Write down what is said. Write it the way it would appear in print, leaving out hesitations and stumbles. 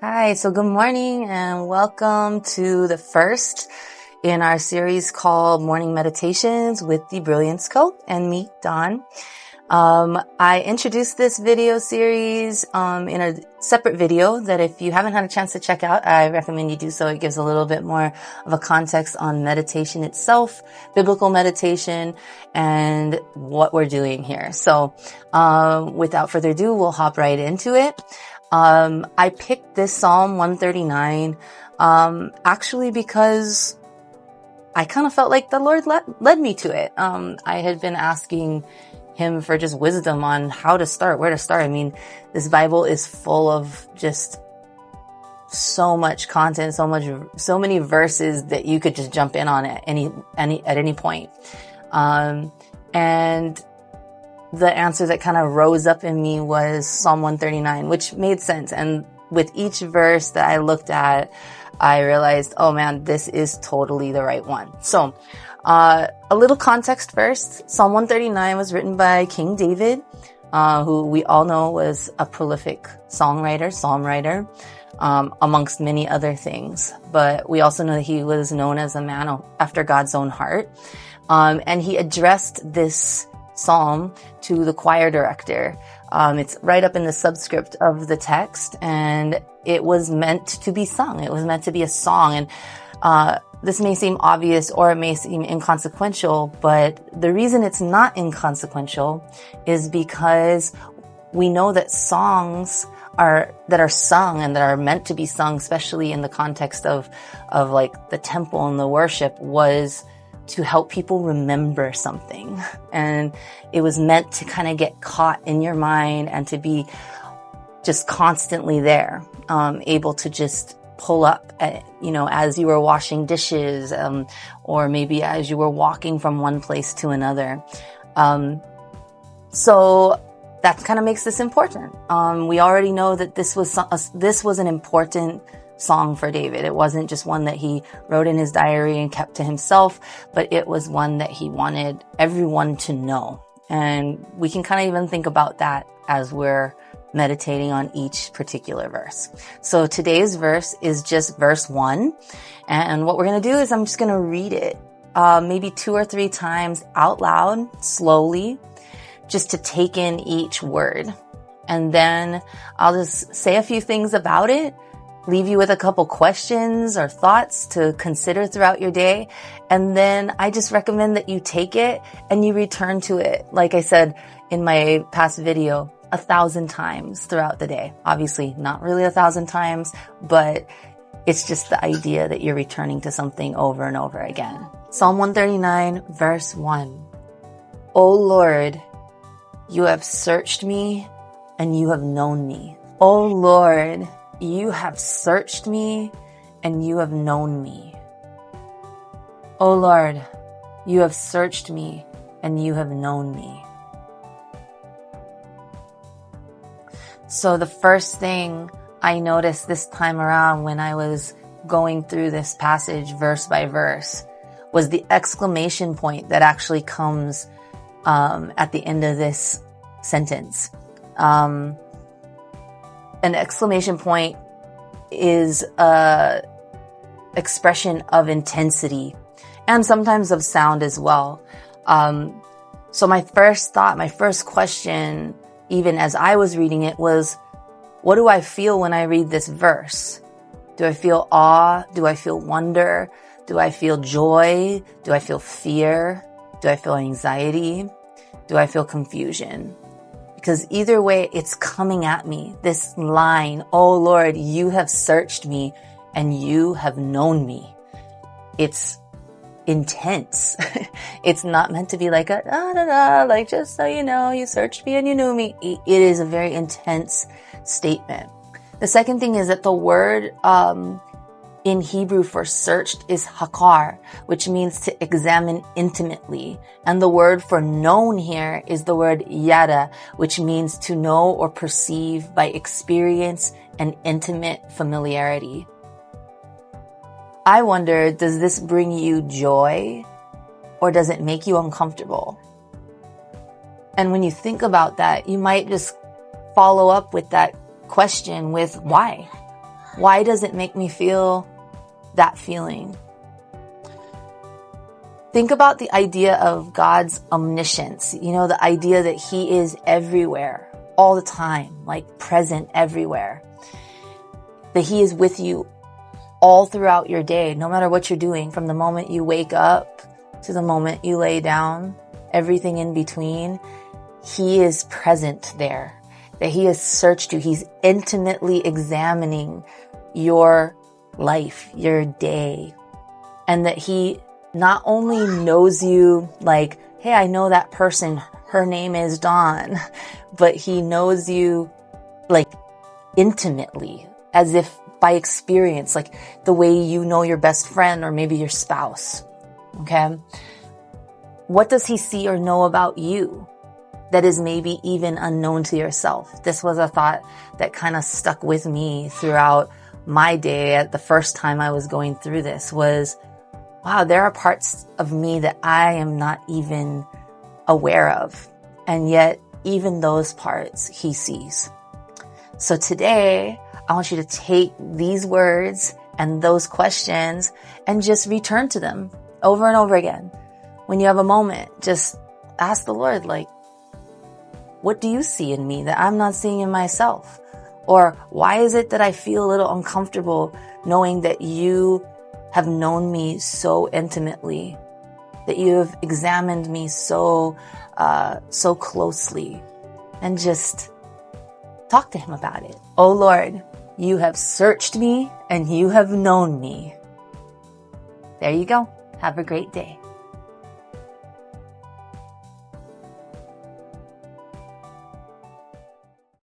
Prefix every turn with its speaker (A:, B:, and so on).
A: Hi, so good morning and welcome to the first in our series called Morning Meditations with the Brilliance Co. and me, Dawn. I introduced this video series in a separate video that if you haven't had a chance to check out, I recommend you do so. It gives a little bit more of a context on meditation itself, biblical meditation, and what we're doing here. So without further ado, we'll hop right into it. I picked this Psalm 139, actually because I kind of felt like the Lord led me to it. I had been asking Him for just wisdom on how to start, where to start. I mean, this Bible is full of just so much content, so many verses that you could just jump in on at any point. And the answer that kind of rose up in me was Psalm 139, which made sense. And with each verse that I looked at, I realized, oh man, this is totally the right one. So, a little context first. Psalm 139 was written by King David, who we all know was a prolific psalm writer, amongst many other things. But we also know that he was known as a man after God's own heart. And he addressed this psalm to the choir director. It's right up in the subscript of the text, and it was meant to be sung. It was meant to be a song. And this may seem obvious or it may seem inconsequential, but the reason it's not inconsequential is because we know that songs that are sung and that are meant to be sung, especially in the context of like the temple and the worship, was to help people remember something. And it was meant to kind of get caught in your mind and to be just constantly there, able to just pull up, as you were washing dishes, or maybe as you were walking from one place to another. So that kind of makes this important. We already know that this was an important song for David. It wasn't just one that he wrote in his diary and kept to himself, but it was one that he wanted everyone to know. And we can kind of even think about that as we're meditating on each particular verse. So today's verse is just verse 1. And what we're going to do is I'm just going to read it, maybe 2 or 3 times out loud, slowly, just to take in each word. And then I'll just say a few things about it, leave you with a couple questions or thoughts to consider throughout your day. And then I just recommend that you take it and you return to it. Like I said in my past video, 1,000 times throughout the day. Obviously not really 1,000 times, but it's just the idea that you're returning to something over and over again. Psalm 139 verse 1. O Lord, you have searched me and you have known me. O Lord, you have searched me and you have known me. O Lord, you have searched me and you have known me. So the first thing I noticed this time around when I was going through this passage verse by verse was the exclamation point that actually comes at the end of this sentence. An exclamation point is a expression of intensity and sometimes of sound as well. So my first question, even as I was reading it, was, what do I feel when I read this verse? Do I feel awe? Do I feel wonder? Do I feel joy? Do I feel fear? Do I feel anxiety? Do I feel confusion? Because either way, it's coming at me. This line, oh Lord, you have searched me and you have known me. It's intense. It's not meant to be like a like just so you know, you searched me and you knew me. It is a very intense statement. The second thing is that the word in Hebrew for searched is hakar, which means to examine intimately. And the word for known here is the word yada, which means to know or perceive by experience and intimate familiarity. I wonder, does this bring you joy or does it make you uncomfortable? And when you think about that, you might just follow up with that question with why? Why does it make me feel that feeling? Think about the idea of God's omniscience. You know, the idea that he is everywhere, all the time, like present everywhere. That he is with you all throughout your day, no matter what you're doing, from the moment you wake up to the moment you lay down, everything in between. He is present there. That he has searched you. He's intimately examining your life, your day. And that he not only knows you like, hey, I know that person, her name is Dawn, but he knows you like intimately, as if by experience, like the way you know your best friend or maybe your spouse. Okay. What does he see or know about you that is maybe even unknown to yourself? This was a thought that kind of stuck with me throughout my day at the first time I was going through this was, wow, there are parts of me that I am not even aware of. And yet, even those parts he sees. So today, I want you to take these words and those questions and just return to them over and over again. When you have a moment, just ask the Lord, like, what do you see in me that I'm not seeing in myself? Or why is it that I feel a little uncomfortable knowing that you have known me so intimately, that you have examined me so closely, and just talk to him about it. Oh Lord, you have searched me and you have known me. There you go. Have a great day.